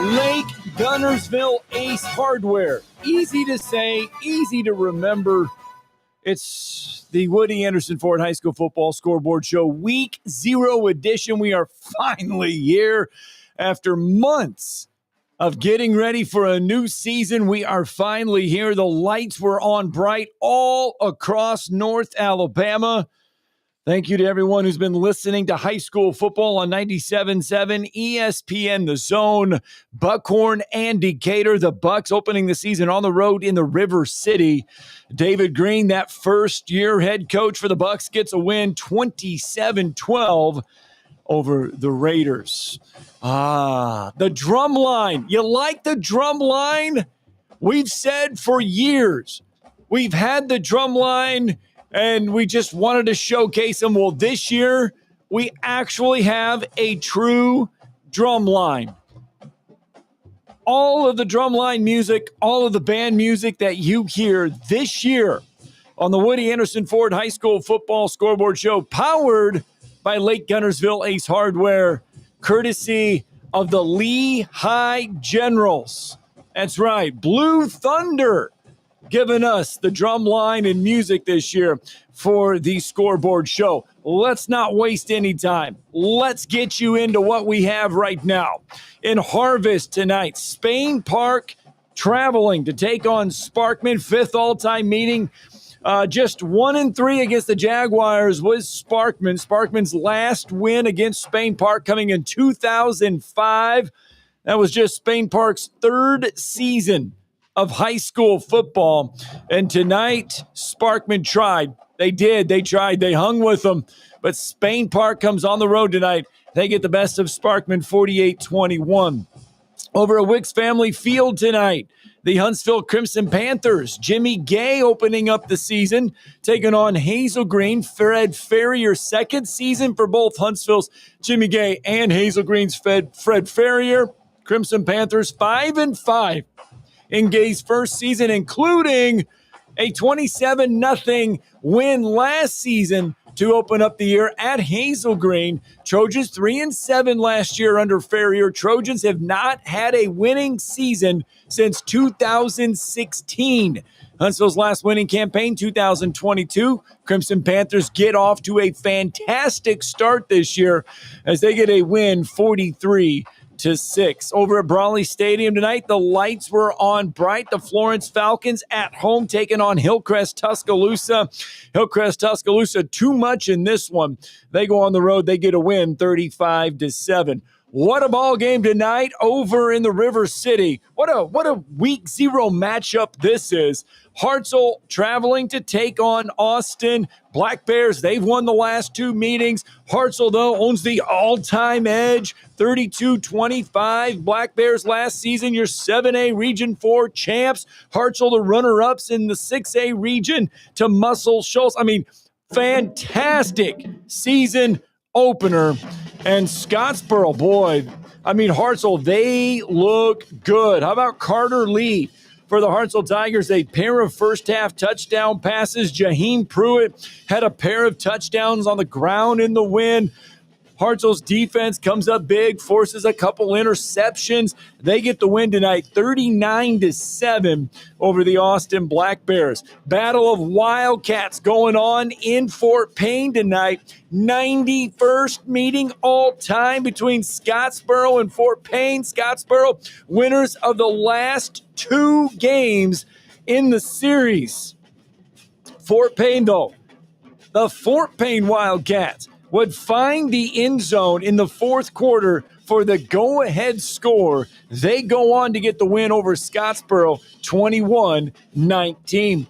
Lake Guntersville Ace Hardware. Easy to say, easy to remember. It's the Woody Anderson Ford High School Football Scoreboard Show, Week 0 edition. We are finally here after months of getting ready for a new season. We are finally here. The lights were on bright all across North Alabama. Thank you to everyone who's been listening to high school football on 97.7 ESPN The Zone, Buckhorn and Decatur. The Bucks opening the season on the road in the River City. David Green, that first-year head coach for the Bucks, gets a win 27-12 over the Raiders. The drum line. You like the drum line? We've said for years, we've had the drum line, and we just wanted to showcase them. Well, this year, we actually have a true drum line. All of the drum line music, all of the band music that you hear this year on the Woody Anderson Ford High School Football Scoreboard Show, powered by Lake Guntersville Ace Hardware, courtesy of the Lehigh Generals. That's right, Blue Thunder giving us the drum line and music this year for the Scoreboard Show. Let's not waste any time. Let's get you into what we have right now. In Harvest tonight, Spain Park traveling to take on Sparkman, fifth all-time meeting. Just 1-3 against the Jaguars was Sparkman. Sparkman's last win against Spain Park coming in 2005. That was just Spain Park's third season of high school football. And tonight, Sparkman tried. They did. They tried. They hung with them. But Spain Park comes on the road tonight. They get the best of Sparkman 48-21. Over at Wicks Family Field tonight, the Huntsville Crimson Panthers, Jimmy Gay opening up the season, taking on Hazel Green. Fred Ferrier, second season for both Huntsville's Jimmy Gay and Hazel Green's Fred Ferrier. Crimson Panthers 5-5 in Gay's first season, including a 27-0 win last season to open up the year at Hazel Green. Trojans 3-7 last year under Ferrier. Trojans have not had a winning season since 2016. Huntsville's last winning campaign, 2022. Crimson Panthers get off to a fantastic start this year as they get a win 43-6. Over at Brawley Stadium tonight, the lights were on bright. The Florence Falcons at home taking on Hillcrest Tuscaloosa. Hillcrest Tuscaloosa, too much in this one. They go on the road. They get a win 35-7. What a ball game tonight over in the River City. What a week 0 matchup this is. Hartzell traveling to take on Austin. Black Bears, they've won the last two meetings. Hartzell, though, owns the all-time edge, 32-25. Black Bears last season, your 7A Region 4 champs. Hartzell, the runner-ups in the 6A region to Muscle Shoals. I mean, fantastic season opener. And Scottsboro, boy, I mean, Hartzell, they look good. How about Carter Lee? For the Hartselle Tigers, a pair of first-half touchdown passes. Jaheim Pruitt had a pair of touchdowns on the ground in the win. Hartselle's defense comes up big, forces a couple interceptions. They get the win tonight, 39-7 over the Austin Black Bears. Battle of Wildcats going on in Fort Payne tonight. 91st meeting all time between Scottsboro and Fort Payne. Scottsboro, winners of the last two games in the series. Fort Payne, though, the Fort Payne Wildcats would find the end zone in the fourth quarter for the go-ahead score. They go on to get the win over Scottsboro, 21-19.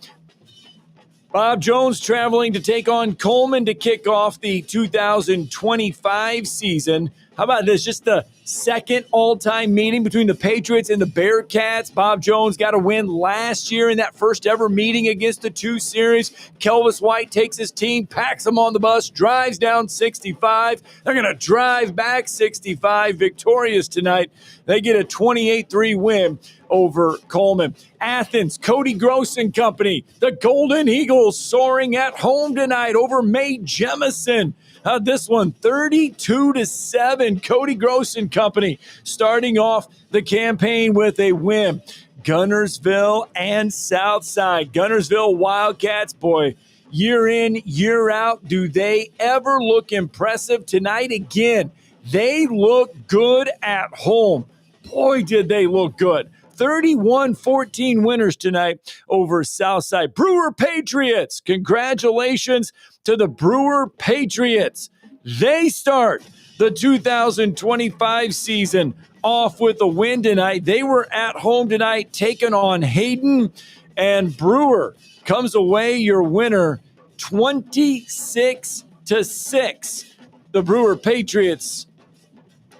Bob Jones traveling to take on Coleman to kick off the 2025 season. How about this? Just the second all-time meeting between the Patriots and the Bearcats. Bob Jones got a win last year in that first ever meeting against the two series. Kelvis White takes his team, packs them on the bus, drives down 65. They're going to drive back 65, victorious tonight. They get a 28-3 win over Coleman. Athens, Cody Gross and company. The Golden Eagles soaring at home tonight over Mae Jemison. This one, 32-7. Cody Gross and company starting off the campaign with a win. Guntersville and Southside. Guntersville Wildcats, boy, year in, year out, do they ever look impressive? Tonight again, they look good at home. Boy, did they look good. 31-14 winners tonight over Southside. Brewer Patriots, congratulations to the Brewer Patriots. They start the 2025 season off with a win tonight. They were at home tonight taking on Hayden, and Brewer comes away your winner 26-6. The Brewer Patriots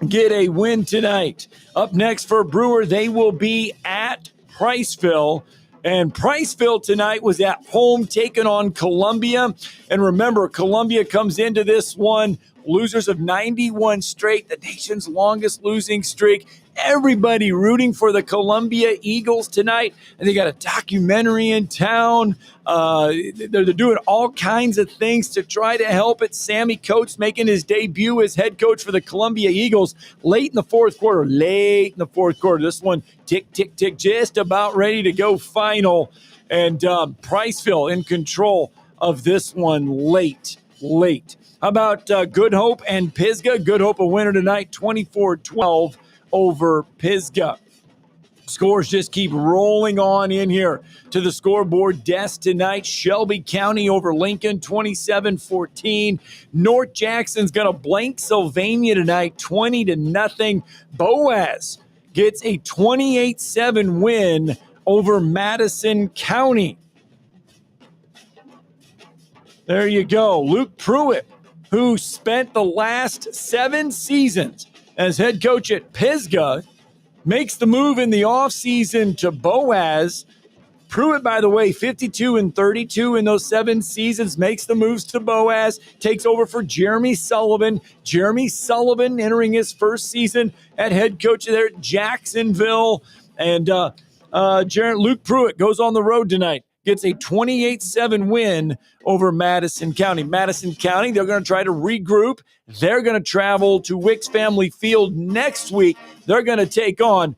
get a win tonight. Up next for Brewer, they will be at Priceville. And Priceville tonight was at home taking on Columbia. And remember, Columbia comes into this one losers of 91 straight, the nation's longest losing streak. Everybody rooting for the Columbia Eagles tonight. And they got a documentary in town. They're doing all kinds of things to try to help it. Sammy Coates making his debut as head coach for the Columbia Eagles late in the fourth quarter. This one, tick, tick, tick, just about ready to go final. And Priceville in control of this one late. How about Good Hope and Pisgah? Good Hope a winner tonight, 24-12 over Pisgah. Scores just keep rolling on in here to the scoreboard desk tonight. Shelby County over Lincoln, 27-14. North Jackson's going to blank Sylvania tonight, 20-0. Boaz gets a 28-7 win over Madison County. There you go. Luke Pruitt, who spent the last 7 seasons as head coach at Pisgah, makes the move in the offseason to Boaz. Pruitt, by the way, 52-32 in those 7 seasons, makes the moves to Boaz, takes over for Jeremy Sullivan. Jeremy Sullivan entering his first season at head coach there at Jacksonville. And Luke Pruitt goes on the road tonight, gets a 28-7 win over Madison County. Madison County, they're going to try to regroup. They're going to travel to Wicks Family Field next week. They're going to take on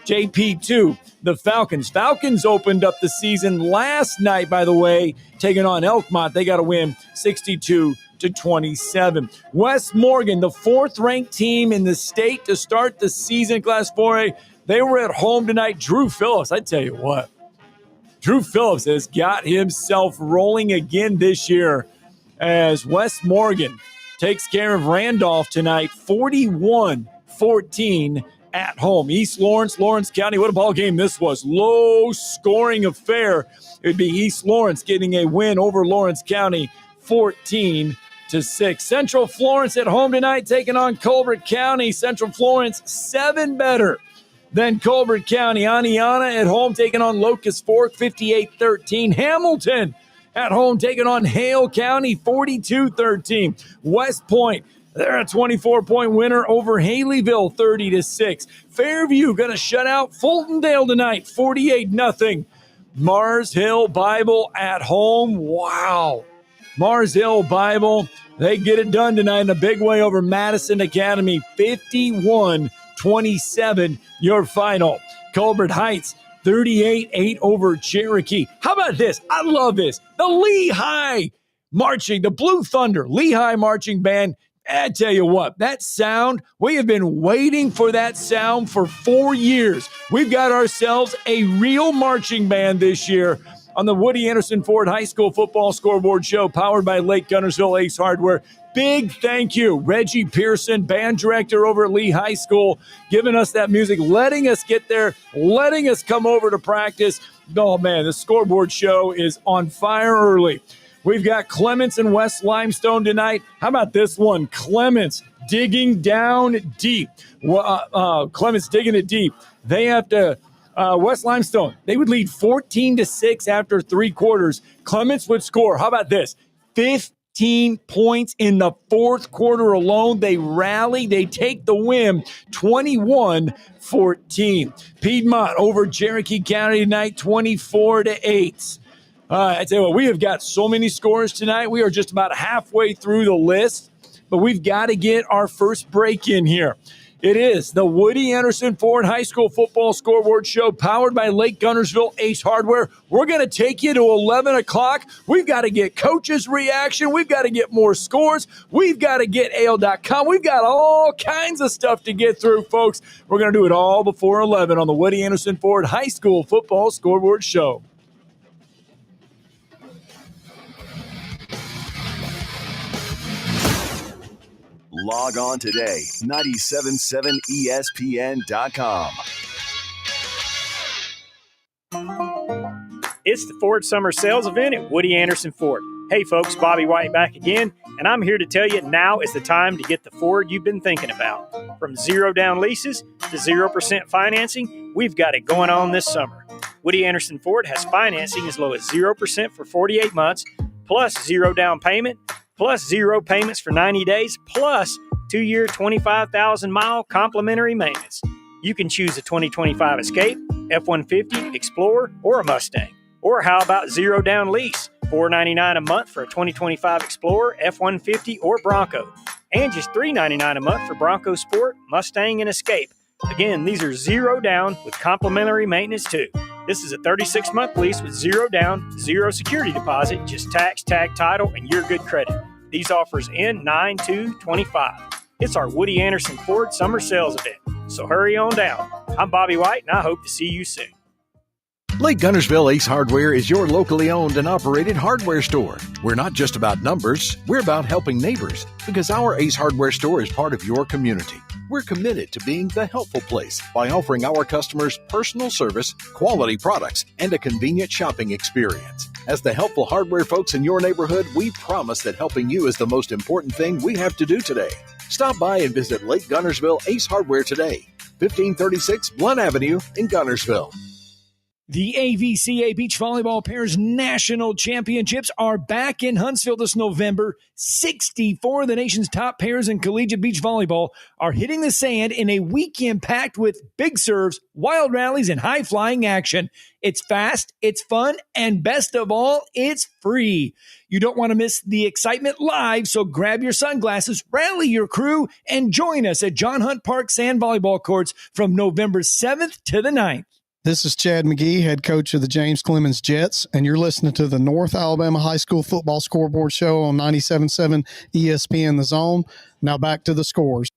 JP2, the Falcons. Falcons opened up the season last night, by the way, taking on Elkmont. They got a win 62-27. West Morgan, the 4th-ranked team in the state to start the season, Class 4A. They were at home tonight. Drew Phillips, I tell you what. Drew Phillips has got himself rolling again this year as West Morgan takes care of Randolph tonight, 41-14 at home. East Lawrence, Lawrence County, what a ball game this was. Low-scoring affair. It would be East Lawrence getting a win over Lawrence County, 14-6. Central Florence at home tonight taking on Colbert County. Central Florence 7 better than Colbert County. Aniana at home taking on Locust Fork, 58-13. Hamilton at home taking on Hale County, 42-13. West Point, they're a 24-point winner over Haleyville, 30-6. Fairview going to shut out Fultondale tonight, 48-0. Mars Hill Bible at home. Wow. Mars Hill Bible, they get it done tonight in a big way over Madison Academy, 51-27, your final. Colbert Heights, 38-8 over Cherokee. How about this? I love this. The Lehigh Marching, the Blue Thunder Lehigh Marching Band. I tell you what, that sound, we have been waiting for that sound for 4 years. We've got ourselves a real marching band this year on the Woody Anderson Ford High School Football Scoreboard Show, powered by Lake Guntersville Ace Hardware. Big thank you, Reggie Pearson, band director over at Lee High School, giving us that music, letting us get there, letting us come over to practice. Oh, man, the Scoreboard Show is on fire early. We've got Clements and West Limestone tonight. How about this one? Clements digging down deep. Clements digging it deep. They have to... West Limestone, they would lead 14-6 after 3 quarters. Clements would score. How about this? 15 points in the 4th quarter alone. They rally. They take the win, 21-14. Piedmont over Cherokee County tonight, 24-8. I tell you what, we have got so many scores tonight. We are just about halfway through the list, but we've got to get our first break in here. It is the Woody Anderson Ford High School Football Scoreboard Show, powered by Lake Guntersville Ace Hardware. We're going to take you to 11 o'clock. We've got to get coaches' reaction. We've got to get more scores. We've got to get AL.com. We've got all kinds of stuff to get through, folks. We're going to do it all before 11 on the Woody Anderson Ford High School Football Scoreboard Show. Log on today, 977ESPN.com. It's the Ford Summer Sales Event at Woody Anderson Ford. Hey folks, Bobby White back again, and I'm here to tell you now is the time to get the Ford you've been thinking about. From zero down leases to 0% financing, we've got it going on this summer. Woody Anderson Ford has financing as low as 0% for 48 months, plus zero down payment, plus zero payments for 90 days, plus 2-year, 25,000-mile complimentary maintenance. You can choose a 2025 Escape, F-150, Explorer, or a Mustang. Or how about zero down lease, $499 a month for a 2025 Explorer, F-150, or Bronco, and just $399 a month for Bronco Sport, Mustang, and Escape. Again, these are zero down with complimentary maintenance too. This is a 36-month lease with zero down, zero security deposit, just tax, tag, title, and your good credit. These offers end 9/2/25. It's our Woody Anderson Ford Summer Sales Event, so hurry on down. I'm Bobby White, and I hope to see you soon. Lake Guntersville Ace Hardware is your locally owned and operated hardware store. We're not just about numbers, we're about helping neighbors, because our Ace Hardware store is part of your community. We're committed to being the helpful place by offering our customers personal service, quality products, and a convenient shopping experience. As the helpful hardware folks in your neighborhood, we promise that helping you is the most important thing we have to do today. Stop by and visit Lake Guntersville Ace Hardware today, 1536 Blunt Avenue in Guntersville. The AVCA Beach Volleyball Pairs National Championships are back in Huntsville this November. 64 of the nation's top pairs in collegiate beach volleyball are hitting the sand in a weekend packed with big serves, wild rallies, and high-flying action. It's fast, it's fun, and best of all, it's free. You don't want to miss the excitement live, so grab your sunglasses, rally your crew, and join us at John Hunt Park Sand Volleyball Courts from November 7th to the 9th. This is Chad McGee, head coach of the James Clemens Jets, and you're listening to the North Alabama High School Football Scoreboard Show on 97.7 ESPN The Zone. Now back to the scores.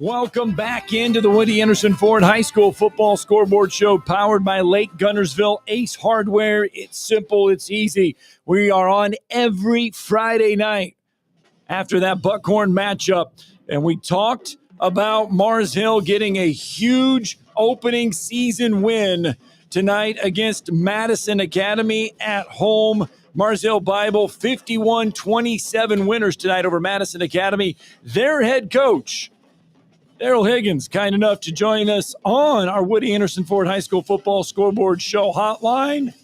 Welcome back into the Woody Anderson Ford High School Football Scoreboard Show, powered by Lake Guntersville Ace Hardware. It's simple, it's easy. We are on every Friday night after that Buckhorn matchup, and we talked about Mars Hill getting a huge opening season win tonight against Madison Academy at home. Mars Hill Bible 51-27 winners tonight over Madison Academy. Their head coach, Daryl Higgins, kind enough to join us on our Woody Anderson Ford High School Football Scoreboard Show hotline.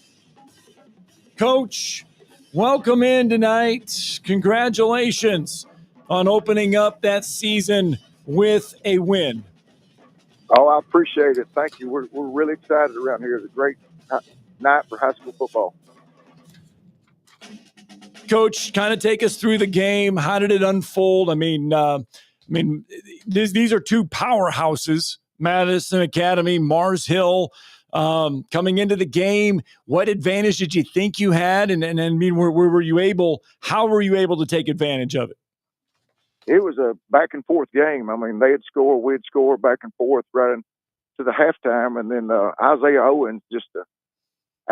Coach, welcome in tonight. Congratulations on opening up that season with a win. Oh, I appreciate it. Thank you. We're really excited around here. It's a great night for high school football. Coach, kind of take us through the game. How did it unfold? I mean, these are two powerhouses, Madison Academy, Mars Hill, coming into the game. What advantage did you think you had? And I mean, how were you able to take advantage of it? It was a back and forth game. I mean, they'd score, we'd score back and forth right into the halftime. And then Isaiah Owens, just an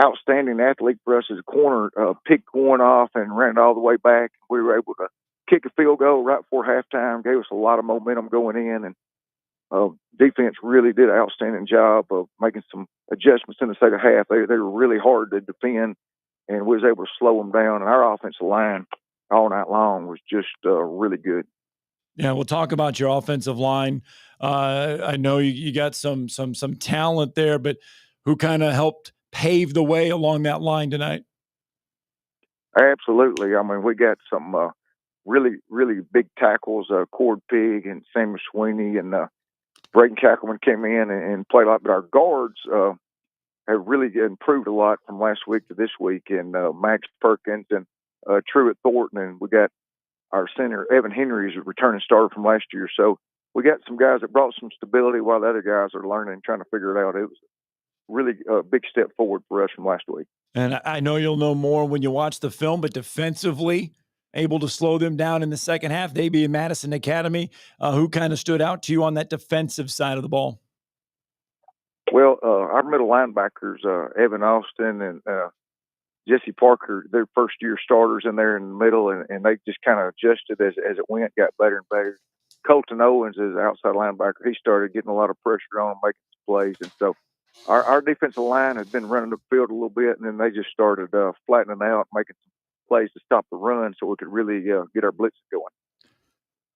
outstanding athlete for us as a corner, picked one off and ran it all the way back. We were able to kick a field goal right before halftime, gave us a lot of momentum going in, and defense really did an outstanding job of making some adjustments in the second half. They were really hard to defend, and we was able to slow them down. And our offensive line all night long was just really good. Yeah, we'll talk about your offensive line. I know you got some talent there, but who kind of helped pave the way along that line tonight? Absolutely. I mean, we got some really, really big tackles, Cord Pig and Samuel Sweeney and Braden Cackleman came in and played a lot. But our guards have really improved a lot from last week to this week. And Max Perkins and Truett Thornton. And we got our center, Evan Henry, is a returning starter from last year. So we got some guys that brought some stability while the other guys are learning and trying to figure it out. It was really a big step forward for us from last week. And I know you'll know more when you watch the film, but defensively, able to slow them down in the second half. They be in Madison Academy. Who kind of stood out to you on that defensive side of the ball? Well, our middle linebackers, Evan Austin and Jesse Parker, they're first-year starters in there in the middle, and they just kind of adjusted as it went, got better and better. Colton Owens is an outside linebacker. He started getting a lot of pressure on him, making some plays. And so our defensive line has been running the field a little bit, and then they just started flattening out, making some plays to stop the run so we could really get our blitzes going.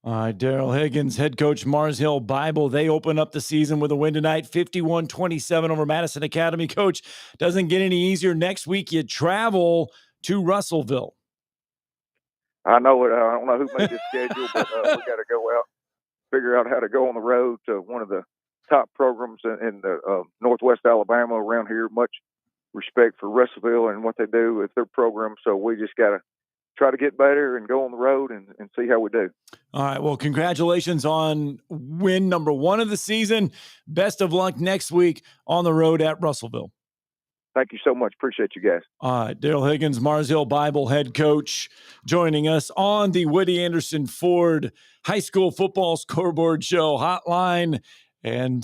All right, Daryl Higgins, head coach, Mars Hill Bible. They open up the season with a win tonight, 51-27 over Madison Academy. Coach, doesn't get any easier. Next week, you travel to Russellville. I know it. I don't know who made this schedule, but we got to go out, figure out how to go on the road to one of the top programs in the Northwest Alabama around here. Much respect for Russellville and what they do with their program. So we just got to try to get better and go on the road and see how we do. All right. Well, congratulations on win number 1 of the season. Best of luck next week on the road at Russellville. Thank you so much. Appreciate you guys. All right. Daryl Higgins, Mars Hill Bible head coach, joining us on the Woody Anderson Ford High School Football Scoreboard Show hotline, and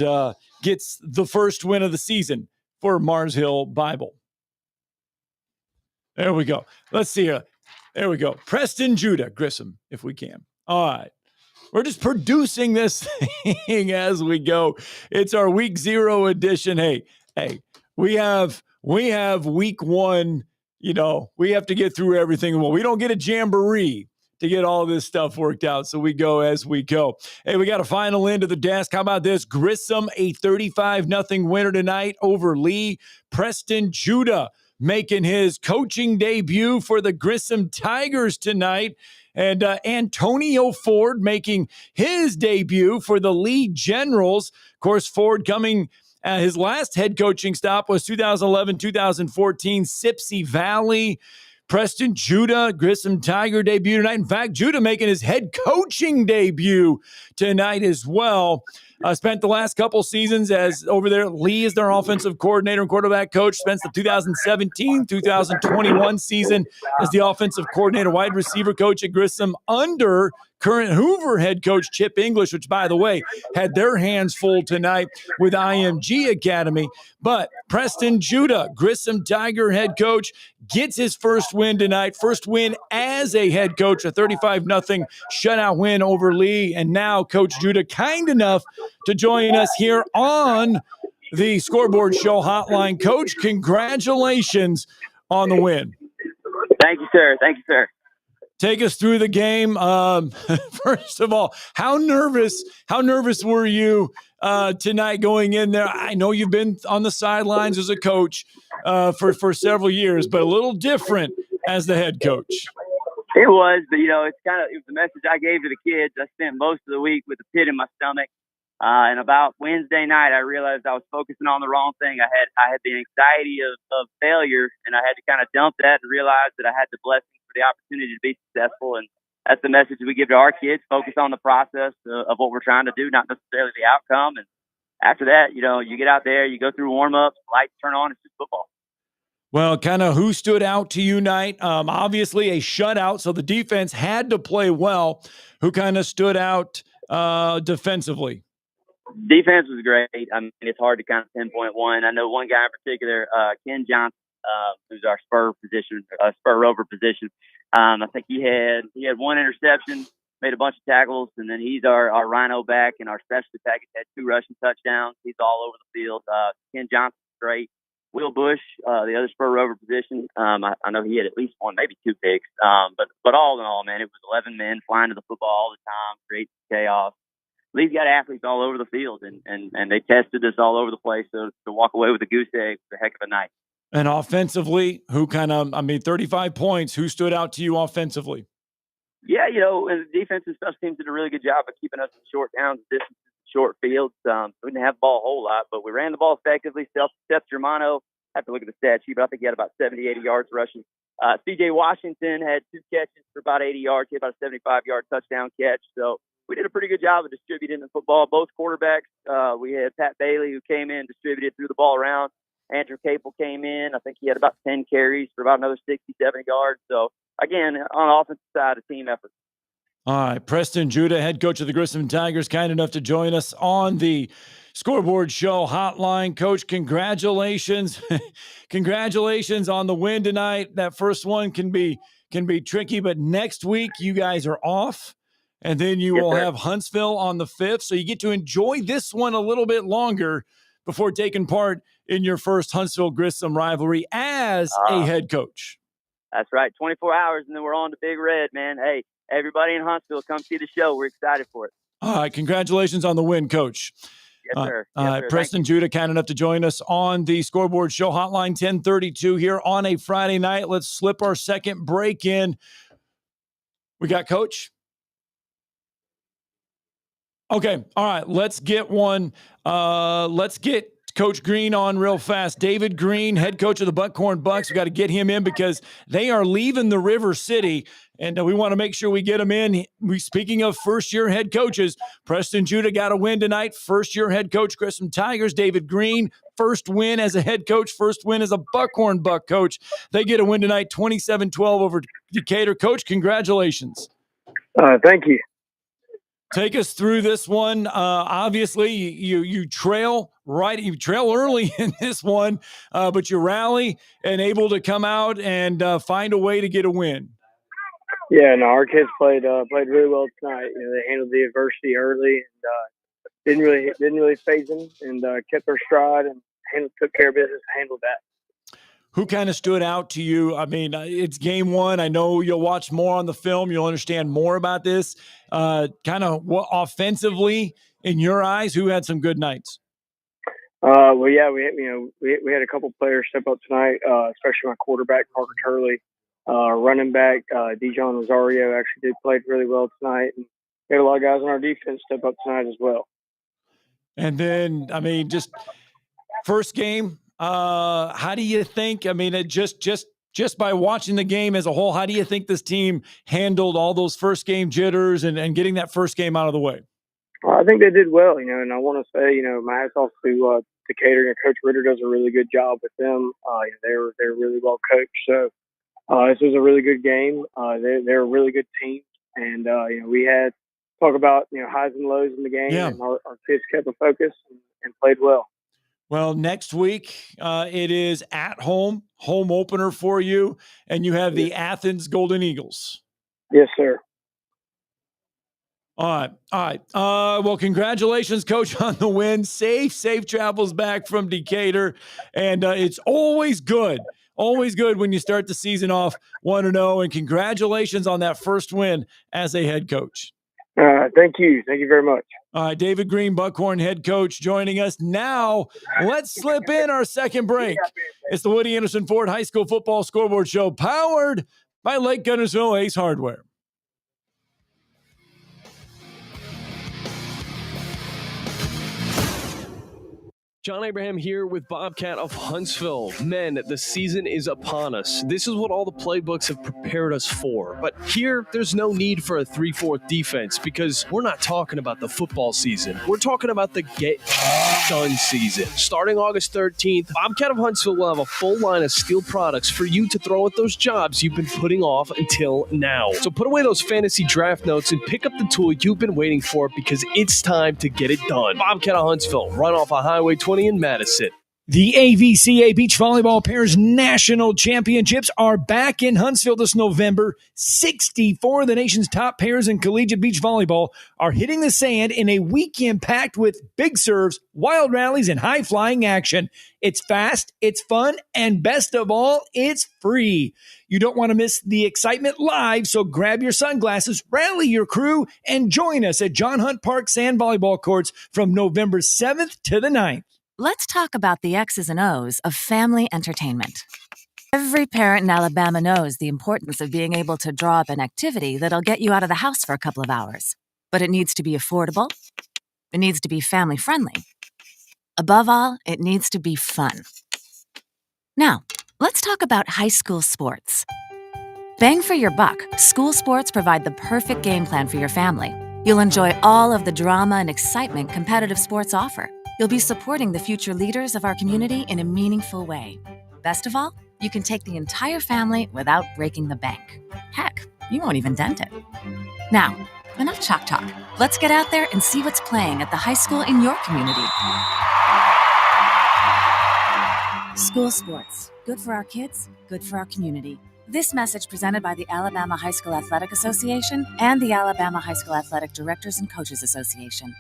gets the first win of the season for Mars Hill Bible. There we go. Let's see here. There we go. Preston Judah Grissom, if we can. All right. We're just producing this thing as we go. It's our week 0 edition. Hey, we have week 1. You know, we have to get through everything. Well, we don't get a jamboree to get all this stuff worked out. So we go as we go. Hey, we got a final end of the desk. How about this? Grissom, a 35-0 winner tonight over Lee. Preston Judah making his coaching debut for the Grissom Tigers tonight. And Antonio Ford making his debut for the Lee Generals. Of course, Ford coming, his last head coaching stop was 2011-2014, Sipsey Valley. Preston Judah, Grissom Tiger debut tonight. In fact, Judah making his head coaching debut tonight as well. Spent the last couple seasons as over there. Lee is their offensive coordinator and quarterback coach. Spent the 2017-2021 season as the offensive coordinator, wide receiver coach at Grissom under current Hoover head coach Chip English, which, by the way, had their hands full tonight with IMG Academy. But Preston Judah, Grissom Tiger head coach, gets his first win tonight. First win as a head coach, a 35-0 shutout win over Lee. And now Coach Judah, kind enough to join us here on the Scoreboard Show hotline. Coach, congratulations on the win. Thank you, sir. Thank you, sir. Take us through the game. First of all, how nervous were you tonight going in there? I know you've been on the sidelines as a coach for several years, but a little different as the head coach. It was, but it was the message I gave to the kids. I spent most of the week with a pit in my stomach. And about Wednesday night, I realized I was focusing on the wrong thing. I had the anxiety of failure, and I had to kind of dump that and realize that I had the blessing for the opportunity to be successful. And that's the message we give to our kids: focus on the process of what we're trying to do, not necessarily the outcome. And after that, you get out there, you go through warm-ups, lights turn on, it's just football. Well, kind of who stood out to you tonight? Obviously a shutout, so the defense had to play well. Who kind of stood out defensively? Defense was great. I mean, it's hard to kind of pinpoint one. I know one guy in particular, Ken Johnson, who's our spur rover position. I think he had one interception, made a bunch of tackles, and then he's our rhino back, and our specialty package had 2 rushing touchdowns. He's all over the field. Ken Johnson's great. Will Bush, the other spur rover position, I know he had at least 1, maybe 2 picks. But all in all, man, it was 11 men flying to the football all the time, creating chaos. Lee's got athletes all over the field, and they tested us all over the place. So to walk away with a goose egg was a heck of a night. And offensively, 35 points, who stood out to you offensively? Yeah, and the defense and special teams did a really good job of keeping us in short downs, distances, short fields. We didn't have the ball a whole lot, but we ran the ball effectively. Seth Germano, I have to look at the stat sheet, but I think he had about 70, 80 yards rushing. C.J. Washington had 2 catches for about 80 yards. He had about a 75-yard touchdown catch. So we did a pretty good job of distributing the football. Both quarterbacks, we had Pat Bailey, who came in, distributed, threw the ball around. Andrew Capel came in. I think he had about 10 carries for about another 60, 70 yards. So, again, on the offensive side, a team effort. All right. Preston Judah, head coach of the Grissom Tigers, kind enough to join us on the Scoreboard Show hotline. Coach, congratulations. Congratulations on the win tonight. That first one can be tricky, but next week you guys are off, and then you will have Huntsville on the 5th. So you get to enjoy this one a little bit longer before taking part in your first Huntsville Grissom rivalry as a head coach. That's right. 24 hours, and then we're on to Big Red, man. Hey, everybody in Huntsville, come see the show. We're excited for it. All right. Congratulations on the win, Coach. Yes, sir. Yes, sir. Preston Judah, kind enough to join us on the Scoreboard Show hotline, 1032 here on a Friday night. Let's slip our second break in. We got Coach. Okay. All right. Let's get one. Let's get Coach Green on real fast. David Green, head coach of the Buckhorn Bucks. We got to get him in because they are leaving the River City, and we want to make sure we get him in. Speaking of first-year head coaches, Preston Judah got a win tonight. First-year head coach, Grissom Tigers. David Green, first win as a head coach, first win as a Buckhorn Buck coach. They get a win tonight, 27-12 over Decatur. Coach, congratulations. Thank you. Take us through this one. Obviously, you trail right. You trail early in this one, but you rally and able to come out and find a way to get a win. Yeah, no, our kids played really well tonight. They handled the adversity early and didn't really phase them, and kept their stride and took care of business, handled that. Who kind of stood out to you? I mean, it's game one. I know you'll watch more on the film. You'll understand more about this. Kind of what offensively, in your eyes, who had some good nights? Well, yeah, we had a couple players step up tonight, especially my quarterback, Parker Turley. Running back, Dijon Rosario actually played really well tonight. And we had a lot of guys on our defense step up tonight as well. And then, I mean, just first game, how do you think, I mean, it just by watching the game as a whole, how do you think this team handled all those first game jitters and getting that first game out of the way? I think they did well, and I want to say, my hats off to Decatur. Coach Ritter does a really good job with them. They're really well coached. So this was a really good game. They're a really good team, and we had talk about highs and lows in the game, and our kids kept a focus and played well. Well, next week it is at home opener for you, and you have the Athens Golden Eagles. Yes, sir. All right. Well, congratulations, Coach, on the win. Safe travels back from Decatur, and it's always good when you start the season off 1-0, and congratulations on that first win as a head coach. Thank you very much. All right, David Green, Buckhorn head coach, joining us now. Let's slip in our second break. It's the Woody Anderson Ford High School Football Scoreboard Show, powered by Lake Guntersville Ace Hardware. John Abraham here with Bobcat of Huntsville. Men, the season is upon us. This is what all the playbooks have prepared us for. But here, there's no need for a 3-4 defense because we're not talking about the football season. We're talking about the get-done season. Starting August 13th, Bobcat of Huntsville will have a full line of steel products for you to throw at those jobs you've been putting off until now. So put away those fantasy draft notes and pick up the tool you've been waiting for because it's time to get it done. Bobcat of Huntsville, run off of Highway 20 in Madison. The AVCA Beach Volleyball Pairs National Championships are back in Huntsville this November. 64 of the nation's top pairs in collegiate beach volleyball are hitting the sand in a weekend packed with big serves, wild rallies, and high-flying action. It's fast, it's fun, and best of all, it's free. You don't want to miss the excitement live, so grab your sunglasses, rally your crew, and join us at John Hunt Park Sand Volleyball Courts from November 7th to the 9th. let's talk about the X's and O's of family entertainment. Every parent in Alabama knows the importance of being able to draw up an activity that'll get you out of the house for a couple of hours. But it needs to be affordable. It needs to be family-friendly. Above all, it needs to be fun. Now, let's talk about high school sports. Bang for your buck, school sports provide the perfect game plan for your family. You'll enjoy all of the drama and excitement competitive sports offer. You'll be supporting the future leaders of our community in a meaningful way. Best of all, you can take the entire family without breaking the bank. Heck, you won't even dent it. Now, enough chalk talk. Let's get out there and see what's playing at the high school in your community. School sports. Good for our kids, good for our community. This message presented by the Alabama High School Athletic Association and the Alabama High School Athletic Directors and Coaches Association.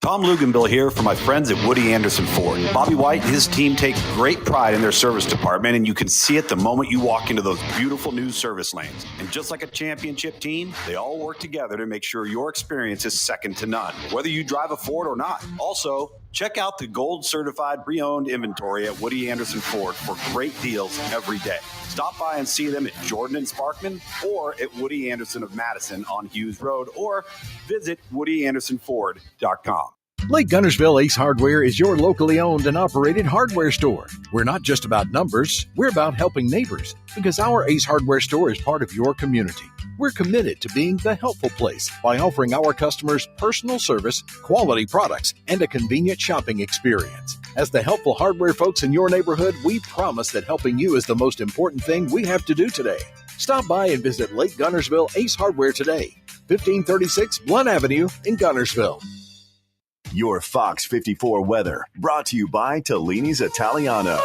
Tom Luganbill here for my friends at Woody Anderson Ford. Bobby White and his team take great pride in their service department, and you can see it the moment you walk into those beautiful new service lanes. And just like a championship team, they all work together to make sure your experience is second to none, whether you drive a Ford or not. Also, check out the gold-certified pre-owned inventory at Woody Anderson Ford for great deals every day. Stop by and see them at Jordan and Sparkman or at Woody Anderson of Madison on Hughes Road, or visit WoodyAndersonFord.com. Lake Guntersville Ace Hardware is your locally owned and operated hardware store. We're not just about numbers, we're about helping neighbors, because our Ace Hardware store is part of your community. We're committed to being the helpful place by offering our customers personal service, quality products, and a convenient shopping experience. As the helpful hardware folks in your neighborhood, we promise that helping you is the most important thing we have to do today. Stop by and visit Lake Guntersville Ace Hardware today, 1536 Blunt Avenue in Guntersville. Your Fox 54 weather, brought to you by Tellini's Italiano.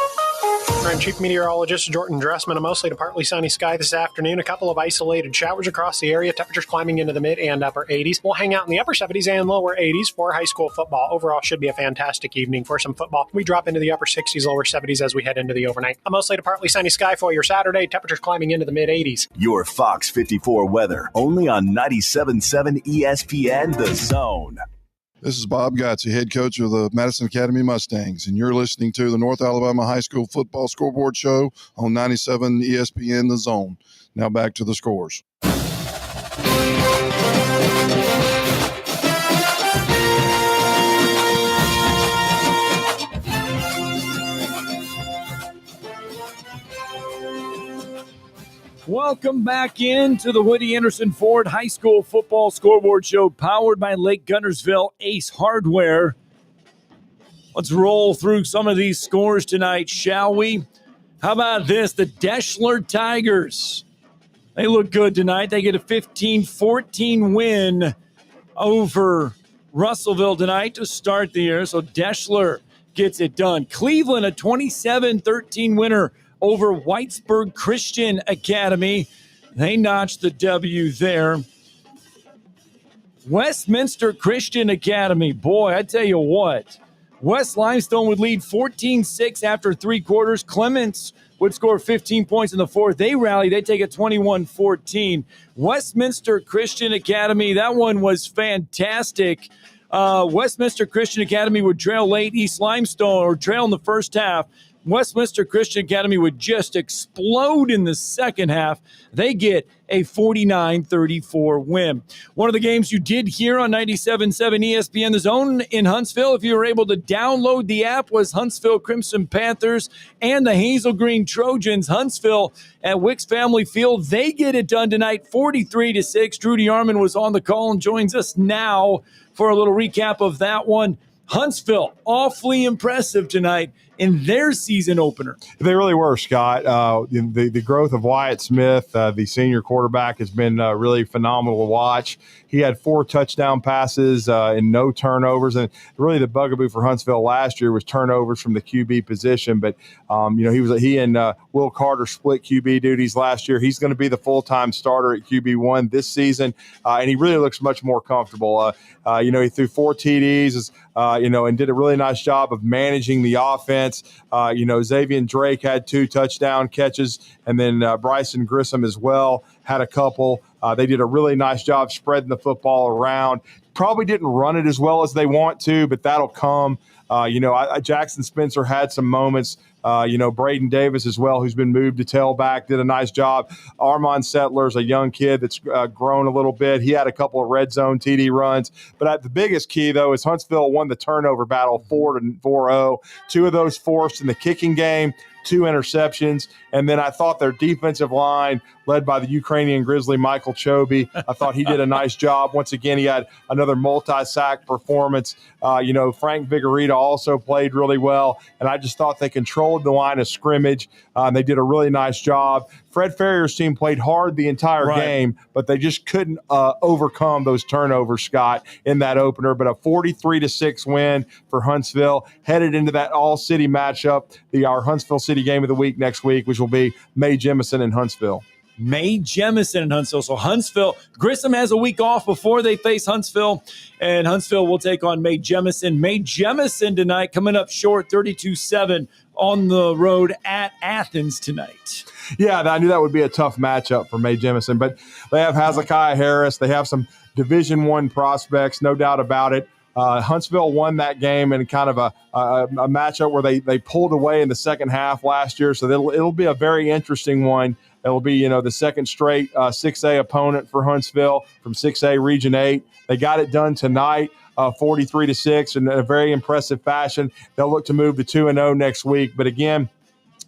I'm Chief Meteorologist Jordan Dressman. A mostly to partly sunny sky this afternoon. A couple of isolated showers across the area. Temperatures climbing into the mid and upper 80s. We'll hang out in the upper 70s and lower 80s for high school football. Overall, should be a fantastic evening for some football. We drop into the upper 60s, lower 70s as we head into the overnight. A mostly to partly sunny sky for your Saturday. Temperatures climbing into the mid 80s. Your Fox 54 weather, only on 97.7 ESPN The Zone. This is Bob Gotze, head coach of the Madison Academy Mustangs, and you're listening to the North Alabama High School Football Scoreboard Show on 97 ESPN The Zone. Now back to the scores. Welcome back into the Woody Anderson Ford High School Football Scoreboard Show, powered by Lake Guntersville Ace Hardware. Let's roll through some of these scores tonight, shall we? How about this? The Deschler Tigers. They look good tonight. They get a 15-14 win over Russellville tonight to start the year. So Deschler gets it done. Cleveland, a 27-13 winner over Whitesburg Christian Academy. They notched the W there. Westminster Christian Academy, boy, I tell you what. West Limestone would lead 14-6 after three quarters. Clements would score 15 points in the fourth. They rally. They take it 21-14. Westminster Christian Academy, that one was fantastic. Westminster Christian Academy would trail late. East Limestone, or trail in the first half. Westminster Christian Academy would just explode in the second half. They get a 49-34 win. One of the games you did hear on 97.7 ESPN The Zone in Huntsville, if you were able to download the app, was Huntsville Crimson Panthers and the Hazel Green Trojans. Huntsville at Wicks Family Field, they get it done tonight, 43-6. Drew DeArmond was on the call and joins us now for a little recap of that one. Huntsville, awfully impressive tonight in their season opener. They really were, Scott. The growth of Wyatt Smith, the senior quarterback, has been really phenomenal to watch. He had 4 touchdown passes and no turnovers. And really the bugaboo for Huntsville last year was turnovers from the QB position. But, he and Will Carter split QB duties last year. He's going to be the full-time starter at QB1 this season. And he really looks much more comfortable. He threw 4 TDs, and did a really nice job of managing the offense. Xavier Drake had 2 touchdown catches, and then Bryson Grissom as well had a couple. They did a really nice job spreading the football around. Probably didn't run it as well as they want to, but that'll come. Jackson Spencer had some moments. Braden Davis as well, who's been moved to tailback, did a nice job. Armand Settler's a young kid that's grown a little bit. He had a couple of red zone TD runs. But the biggest key, though, is Huntsville won the turnover battle 4-0. 2 of those forced in the kicking game, 2 interceptions. And then I thought their defensive line, led by the Ukrainian Grizzly Michael Chobe, I thought he did a nice job. Once again, he had another multi-sack performance. Frank Vigorita also played really well. And I just thought they controlled the line of scrimmage. And they did a really nice job. Fred Ferrier's team played hard the entire game, but they just couldn't overcome those turnovers, Scott, in that opener. But a 43-6 win for Huntsville, headed into that all-city matchup, our Huntsville City game of the week next week, which will be Mae Jemison and Huntsville. Mae Jemison and Huntsville. So Grissom has a week off before they face Huntsville, and Huntsville will take on Mae Jemison. Mae Jemison tonight coming up short, 32-7 on the road at Athens tonight. Yeah, I knew that would be a tough matchup for Mae Jemison, but they have Hezekiah Harris. They have some Division I prospects, no doubt about it. Huntsville won that game in kind of a matchup where they pulled away in the second half last year, so it'll be a very interesting one. It'll be, the second straight 6A opponent for Huntsville from 6A Region 8. They got it done tonight, 43-6 in a very impressive fashion. They'll look to move to 2-0 next week. But again,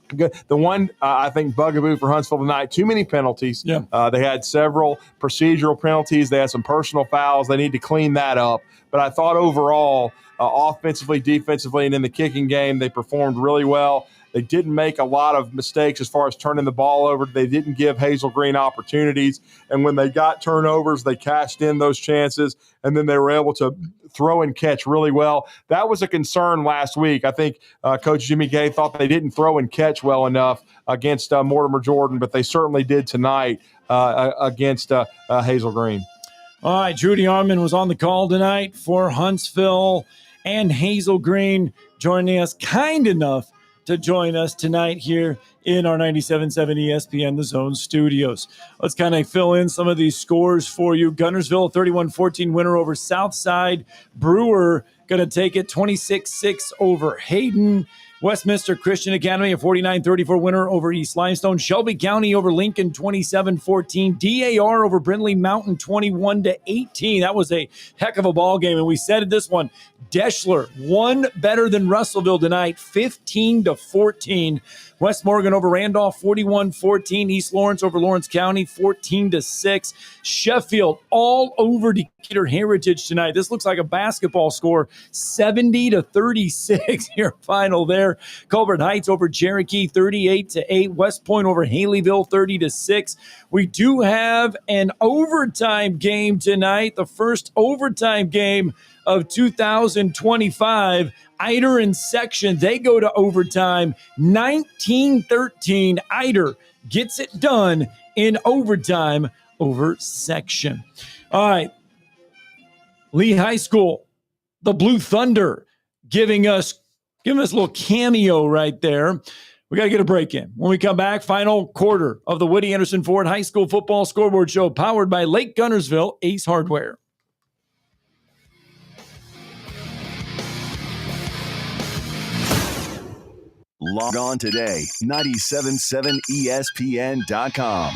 the one, I think, bugaboo for Huntsville tonight, too many penalties. Yeah. They had several procedural penalties. They had some personal fouls. They need to clean that up. But I thought overall, offensively, defensively, and in the kicking game, they performed really well. They didn't make a lot of mistakes as far as turning the ball over. They didn't give Hazel Green opportunities. And when they got turnovers, they cashed in those chances, and then they were able to throw and catch really well. That was a concern last week. I think Coach Jimmy Gay thought they didn't throw and catch well enough against Mortimer Jordan, but they certainly did tonight against Hazel Green. All right, Judy Arman was on the call tonight for Huntsville and Hazel Green, joining us kind enough to join us tonight here in our 97.7 ESPN The Zone studios. Let's kind of fill in some of these scores for you. Guntersville, 31-14 winner over Southside. Brewer going to take it 26-6 over Hayden. Westminster Christian Academy, a 49-34 winner over East Limestone. Shelby County over Lincoln, 27-14. DAR over Brindley Mountain, 21-18. That was a heck of a ball game, and we said this one, Deschler, one better than Russellville tonight, 15-14. West Morgan over Randolph, 41-14. East Lawrence over Lawrence County, 14-6. Sheffield all over Decatur Heritage tonight. This looks like a basketball score, 70-36. Your final there. Culver Heights over Cherokee, 38-8. West Point over Haleyville, 30-6. We do have an overtime game tonight, the first overtime game of 2025. Eider and Section, they go to overtime, 19-13. Eider gets it done in overtime over Section. All right, Lee High School, the Blue Thunder, giving us a little cameo right there. We got to get a break in. When we come back, final quarter of the Woody Anderson Ford High School Football Scoreboard Show, powered by Lake Guntersville Ace Hardware. Log on today, 977ESPN.com.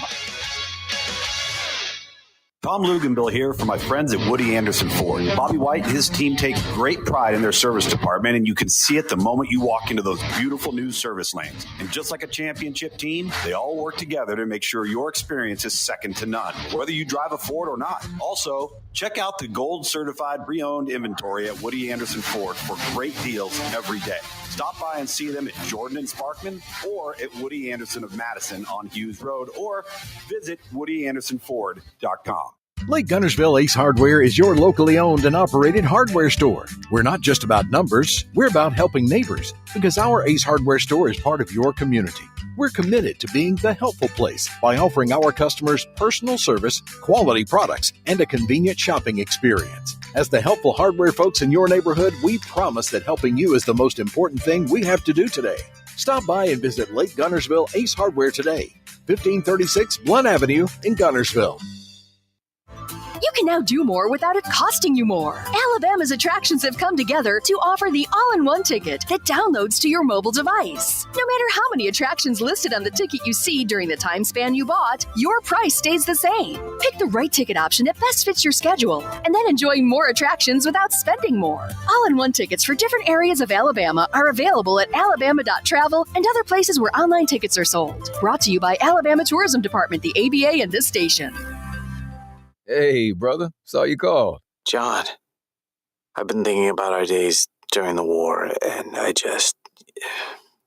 Tom Luganbill here for my friends at Woody Anderson Ford. Bobby White and his team take great pride in their service department, and you can see it the moment you walk into those beautiful new service lanes. And just like a championship team, they all work together to make sure your experience is second to none, whether you drive a Ford or not. Also, check out the gold-certified pre-owned inventory at Woody Anderson Ford for great deals every day. Stop by and see them at Jordan and Sparkman or at Woody Anderson of Madison on Hughes Road, or visit WoodyAndersonFord.com. Lake Guntersville Ace Hardware is your locally owned and operated hardware store. We're not just about numbers, we're about helping neighbors, because our Ace Hardware store is part of your community. We're committed to being the helpful place by offering our customers personal service, quality products, and a convenient shopping experience. As the helpful hardware folks in your neighborhood, we promise that helping you is the most important thing we have to do today. Stop by and visit Lake Guntersville Ace Hardware today, 1536 Blunt Avenue in Guntersville. You can now do more without it costing you more. Alabama's attractions have come together to offer the all-in-one ticket that downloads to your mobile device. No matter how many attractions listed on the ticket you see during the time span you bought, your price stays the same. Pick the right ticket option that best fits your schedule, and then enjoy more attractions without spending more. All-in-one tickets for different areas of Alabama are available at alabama.travel and other places where online tickets are sold. Brought to you by Alabama Tourism Department, the ABA, and this station. Hey, brother. Saw you call. John, I've been thinking about our days during the war, and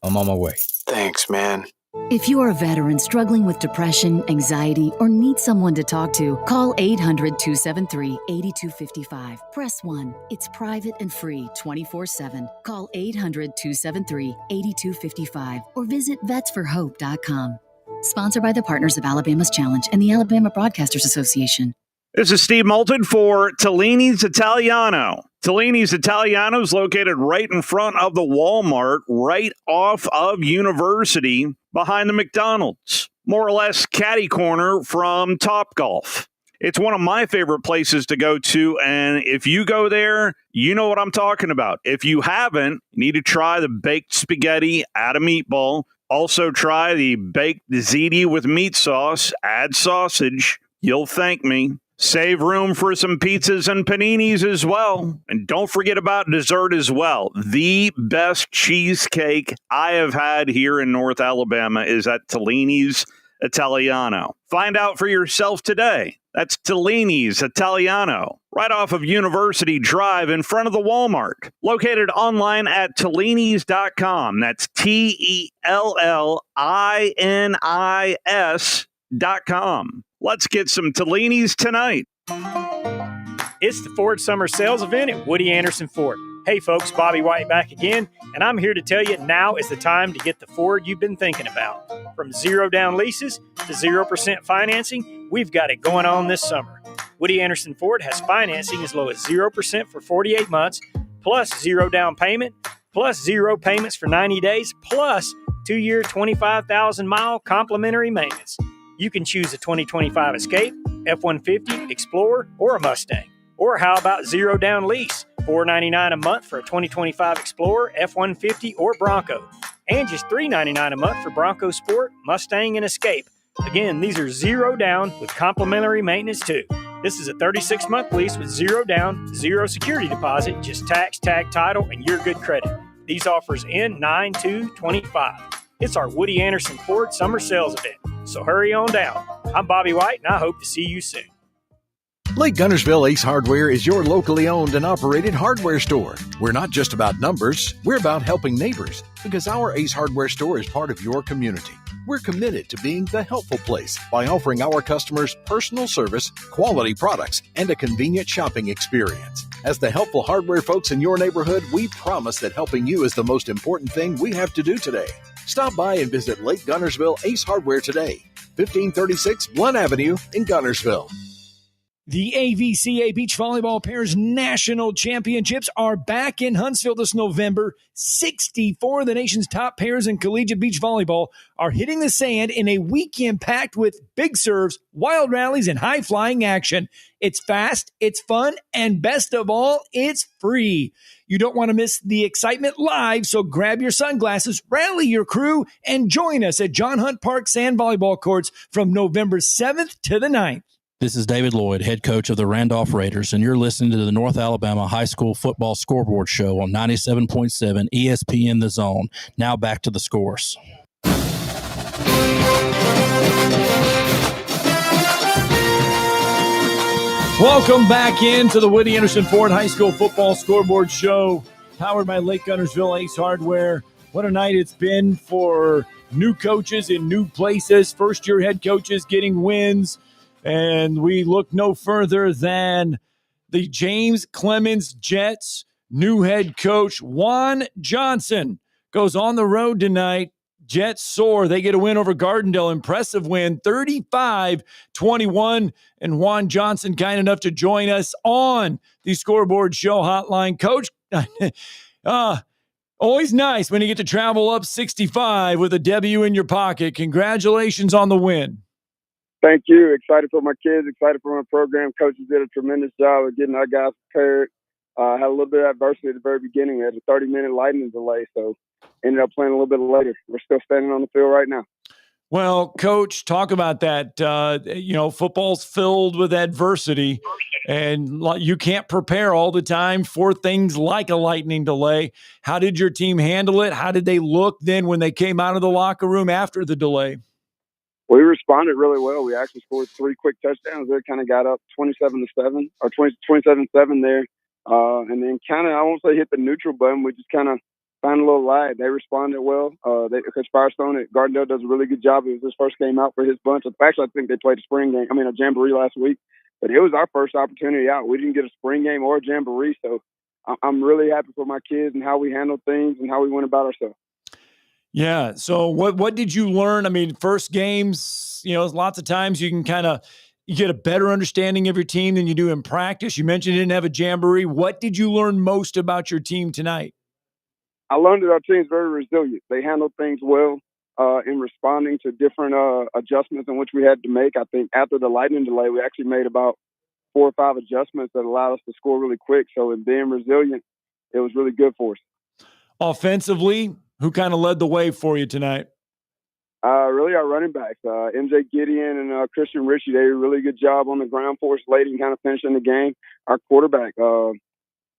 I'm on my way. Thanks, man. If you are a veteran struggling with depression, anxiety, or need someone to talk to, call 800-273-8255. Press 1. It's private and free 24/7. Call 800-273-8255 or visit vetsforhope.com. Sponsored by the Partners of Alabama's Challenge and the Alabama Broadcasters Association. This is Steve Moulton for Tellini's Italiano. Tellini's Italiano is located right in front of the Walmart, right off of University, behind the McDonald's. More or less catty corner from Topgolf. It's one of my favorite places to go to, and if you go there, you know what I'm talking about. If you haven't, you need to try the baked spaghetti, add a meatball. Also try the baked ziti with meat sauce, add sausage. You'll thank me. Save room for some pizzas and paninis as well. And don't forget about dessert as well. The best cheesecake I have had here in North Alabama is at Tellini's Italiano. Find out for yourself today. That's Tellini's Italiano, right off of University Drive in front of the Walmart. Located online at Tellinis.com. That's TELLINIS.com. Let's get some Tellini's tonight. It's the Ford Summer Sales Event at Woody Anderson Ford. Hey folks, Bobby White back again, and I'm here to tell you now is the time to get the Ford you've been thinking about. From 0 down leases to 0% financing, we've got it going on this summer. Woody Anderson Ford has financing as low as 0% for 48 months, plus 0 down payment, plus 0 payments for 90 days, plus 2-year 25,000-mile complimentary maintenance. You can choose a 2025 Escape, F-150, Explorer, or a Mustang. Or how about 0 down lease, $499 a month for a 2025 Explorer, F-150, or Bronco, and just $399 a month for Bronco Sport, Mustang, and Escape. Again, these are 0 down with complimentary maintenance too. This is a 36-month lease with 0 down, 0 security deposit, just tax, tag, title, and your good credit. These offers end 9/2/25. It's our Woody Anderson Ford Summer Sales Event. So hurry on down. I'm Bobby White, and I hope to see you soon. Lake Guntersville Ace Hardware is your locally owned and operated hardware store. We're not just about numbers, we're about helping neighbors, because our Ace Hardware store is part of your community. We're committed to being the helpful place by offering our customers personal service, quality products, and a convenient shopping experience. As the helpful hardware folks in your neighborhood, we promise that helping you is the most important thing we have to do today. Stop by and visit Lake Guntersville Ace Hardware today, 1536 Blunt Avenue in Guntersville. The AVCA Beach Volleyball Pairs National Championships are back in Huntsville this November. 64 of the nation's top pairs in collegiate beach volleyball are hitting the sand in a weekend packed with big serves, wild rallies, and high-flying action. It's fast, it's fun, and best of all, it's free. You don't want to miss the excitement live, so grab your sunglasses, rally your crew, and join us at John Hunt Park Sand Volleyball Courts from November 7th to the 9th. This is David Lloyd, head coach of the Randolph Raiders, and you're listening to the North Alabama High School Football Scoreboard Show on 97.7 ESPN The Zone. Now back to the scores. Welcome back into the Woody Anderson Ford High School Football Scoreboard Show, powered by Lake Guntersville Ace Hardware. What a night it's been for new coaches in new places, first-year head coaches getting wins. And we look no further than the James Clemens Jets' new head coach, Juan Johnson, goes on the road tonight. Jets soar. They get a win over Gardendale. Impressive win, 35-21. And Juan Johnson kind enough to join us on the Scoreboard Show hotline. Coach, always nice when you get to travel up 65 with a W in your pocket. Congratulations on the win. Thank you. Excited for my kids, excited for my program. Coaches did a tremendous job of getting our guys prepared. Had a little bit of adversity at the very beginning. We had a 30-minute lightning delay, so ended up playing a little bit later. We're still standing on the field right now. Well, Coach, talk about that. Football's filled with adversity, and you can't prepare all the time for things like a lightning delay. How did your team handle it? How did they look then when they came out of the locker room after the delay? We responded really well. We actually scored 3 quick touchdowns there, kind of got up 27-7 or 27-7 there. And then kind of, I won't say hit the neutral button. We just kind of found a little light. They responded well. Coach Firestone at Gardendale does a really good job. It was his first game out for his bunch. Actually, I think they played a jamboree last week. But it was our first opportunity out. We didn't get a spring game or a jamboree. So I'm really happy for my kids and how we handled things and how we went about ourselves. Yeah. So what did you learn? I mean, first games, lots of times you can you get a better understanding of your team than you do in practice. You mentioned you didn't have a jamboree. What did you learn most about your team tonight? I learned that our team is very resilient. They handled things well in responding to different adjustments in which we had to make. I think after the lightning delay, we actually made about 4 or 5 adjustments that allowed us to score really quick. So in being resilient, it was really good for us. Offensively, who kind of led the way for you tonight? Really our running backs, MJ Gideon and Christian Ritchie. They did a really good job on the ground for us late and kind of finishing the game. Our quarterback,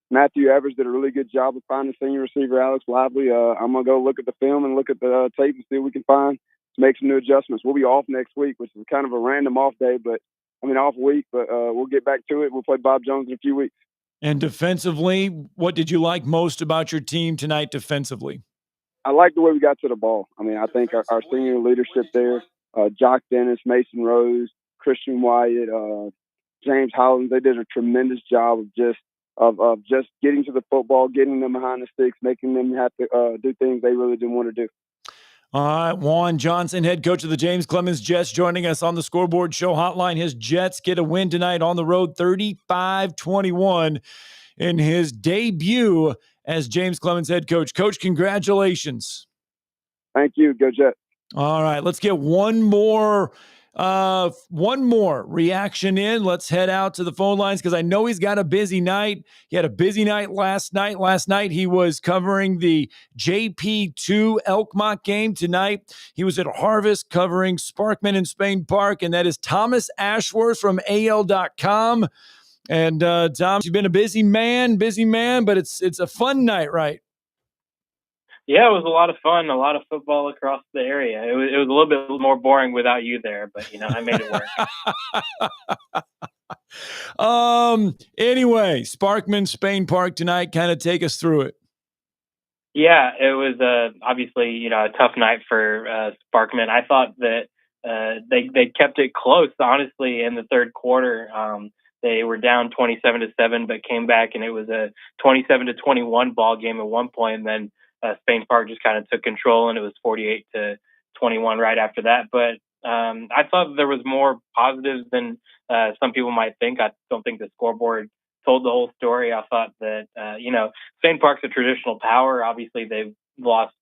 Matthew Evers, did a really good job of finding senior receiver Alex Lively. I'm going to go look at the film and look at the tape and see what we can find to make some new adjustments. We'll be off next week, which is kind of a random off week, but we'll get back to it. We'll play Bob Jones in a few weeks. And defensively, what did you like most about your team tonight defensively? I like the way we got to the ball. I mean, I think our senior leadership there, Jock Dennis, Mason Rose, Christian Wyatt, James Hollins, they did a tremendous job of just getting to the football, getting them behind the sticks, making them have to do things they really didn't want to do. All right, Juan Johnson, head coach of the James Clemens Jets, joining us on the Scoreboard Show hotline. His Jets get a win tonight on the road, 35-21 in his debut as James Clemens head coach. Coach, congratulations. Thank you. Go Jets. All right, let's get one more reaction in. Let's head out to the phone lines because I know he's got a busy night. He had a busy night last night. Last night he was covering the JP2 Elkmont game. Tonight he was at Harvest covering Sparkman in Spain Park, and that is Thomas Ashworth from AL.com. And Tom, you've been a busy man, but it's a fun night, right? Yeah, it was a lot of fun, a lot of football across the area. It was a little bit more boring without you there, but I made it work. Anyway, Sparkman, Spain Park tonight. Kind of take us through it. Yeah, it was obviously a tough night for Sparkman. I thought that they kept it close, honestly, in the third quarter. They were down 27-7, but came back, and it was a 27-21 ball game at one point. And then Spain Park just kind of took control, and it was 48-21 right after that. But I thought there was more positives than some people might think. I don't think the scoreboard told the whole story. I thought that Spain Park's a traditional power. Obviously, they've lost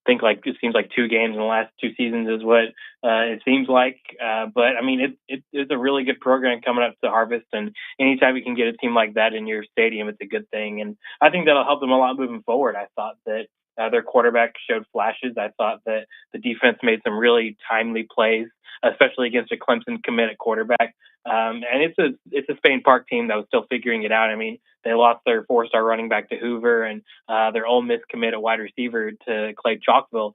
it seems like 2 games in the last 2 seasons is what it seems like. But I mean, it's a really good program coming up to Harvest, and anytime you can get a team like that in your stadium, it's a good thing. And I think that'll help them a lot moving forward. I thought that their quarterback showed flashes. I thought that the defense made some really timely plays, especially against a Clemson commit at quarterback. And it's a Spain Park team that was still figuring it out. I mean, they lost their 4-star running back to Hoover, and their Ole Miss commit at wide receiver to Clay Chalkville.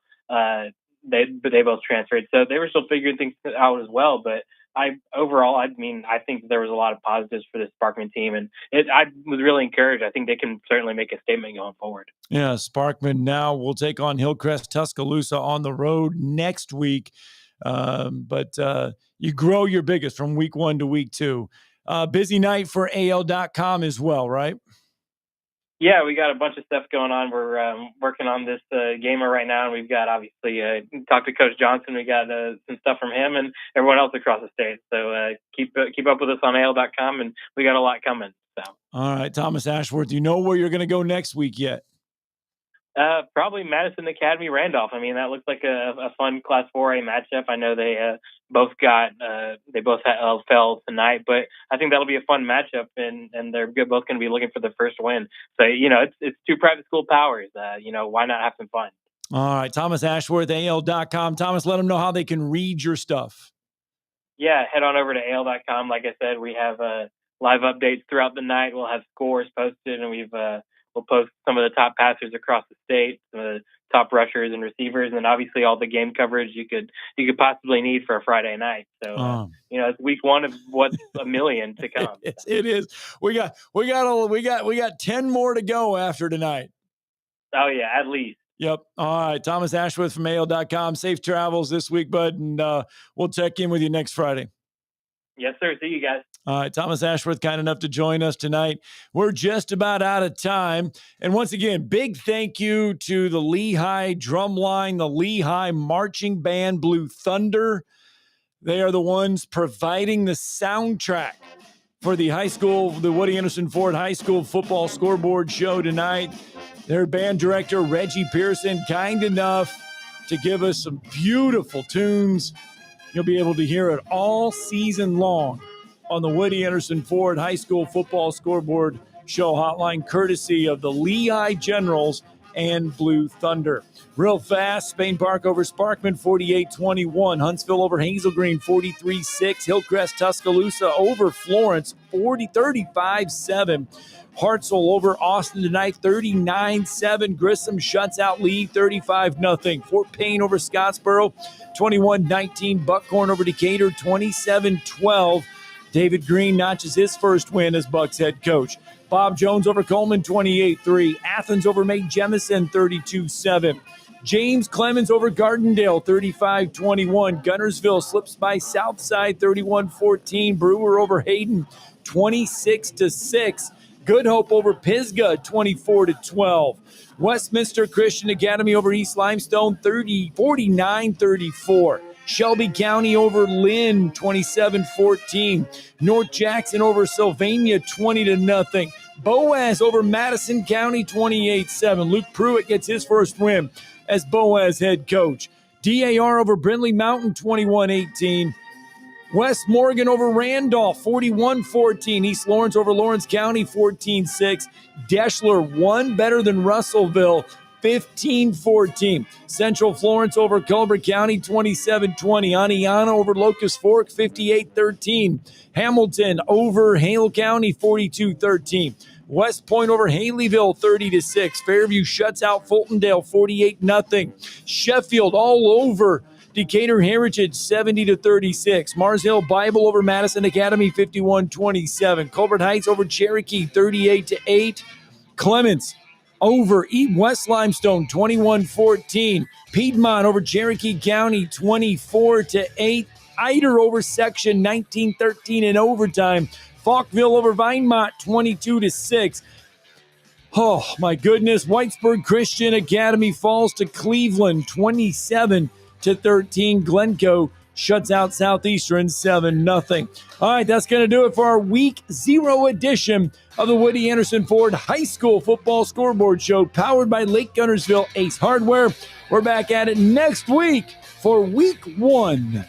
They both transferred, so they were still figuring things out as well. But I think there was a lot of positives for this Sparkman team, and I was really encouraged. I think they can certainly make a statement going forward. Yeah, Sparkman now will take on Hillcrest Tuscaloosa on the road next week. But you grow your biggest from week 1 to week 2. Busy night for AL.com as well, right? Yeah, we got a bunch of stuff going on. We're working on this gamer right now, and we've got obviously talked to Coach Johnson. We got some stuff from him and everyone else across the state. So keep up with us on AL.com, and we got a lot coming. So. All right, Thomas Ashworth, do you know where you're going to go next week yet? Probably Madison Academy Randolph. I mean, that looks like a fun Class 4A matchup. I know they both fell tonight, but I think that'll be a fun matchup, and they're both going to be looking for the first win. So, it's two private school powers. Why not have some fun? All right, Thomas Ashworth, AL.com. Thomas, let them know how they can read your stuff. Yeah, head on over to AL.com. Like I said, we have live updates throughout the night. We'll have scores posted, and we'll post some of the top passers across the state, some of the top rushers and receivers, and then obviously all the game coverage you could possibly need for a Friday night. So it's week one of what's a million to come. It is. We got 10 more to go after tonight. Oh yeah, at least. Yep. All right. Thomas Ashworth from AL.com. Safe travels this week, bud, and we'll check in with you next Friday. Yes, sir. See you guys. All right, Thomas Ashworth, kind enough to join us tonight. We're just about out of time. And once again, big thank you to the Lehigh Drumline, the Lehigh Marching Band Blue Thunder. They are the ones providing the soundtrack for the Woody Anderson Ford High School football scoreboard show tonight. Their band director, Reggie Pearson, kind enough to give us some beautiful tunes. You'll be able to hear it all season long on the Woody Anderson Ford High School football scoreboard show hotline, courtesy of the Lehigh Generals and Blue Thunder. Real fast, Spain Park over Sparkman, 48-21. Huntsville over Hazel Green, 43-6. Hillcrest Tuscaloosa over Florence, 35-7. Hartselle over Austin tonight, 39-7. Grissom shuts out Lee, 35-0. Fort Payne over Scottsboro, 21-19. Buckhorn over Decatur, 27-12. David Green notches his first win as Bucks head coach. Bob Jones over Coleman, 28-3. Athens over May Jemison, 32-7. James Clemens over Gardendale, 35-21. Guntersville slips by Southside, 31-14. Brewer over Hayden, 26-6. Good Hope over Pisgah, 24-12. Westminster Christian Academy over East Limestone, 49-34. Shelby County over Lynn, 27-14. North Jackson over Sylvania, 20-0. Boaz over Madison County, 28-7. Luke Pruitt gets his first win as Boaz head coach. DAR over Brindley Mountain, 21-18. West Morgan over Randolph, 41-14. East Lawrence over Lawrence County, 14-6. Deschler, one better than Russellville, 15-14. Central Florence over Culver County, 27-20. Aniana over Locust Fork, 58-13. Hamilton over Hale County, 42-13. West Point over Haleyville, 30-6. Fairview shuts out Fultondale, 48-0. Sheffield all over Decatur Heritage, 70-36. Mars Hill Bible over Madison Academy, 51-27. Colbert Heights over Cherokee, 38-8. Clements over West Limestone, 21-14. Piedmont over Cherokee County, 24-8. Eider over Section, 19-13 in overtime. Falkville over Vinemont, 22-6. Oh, my goodness. Whitesburg Christian Academy falls to Cleveland, 27-13. Glencoe shuts out Southeastern 7-0. All right, that's going to do it for our Week 0 edition of the Woody Anderson Ford High School Football Scoreboard Show, powered by Lake Guntersville Ace Hardware. We're back at it next week for Week 1.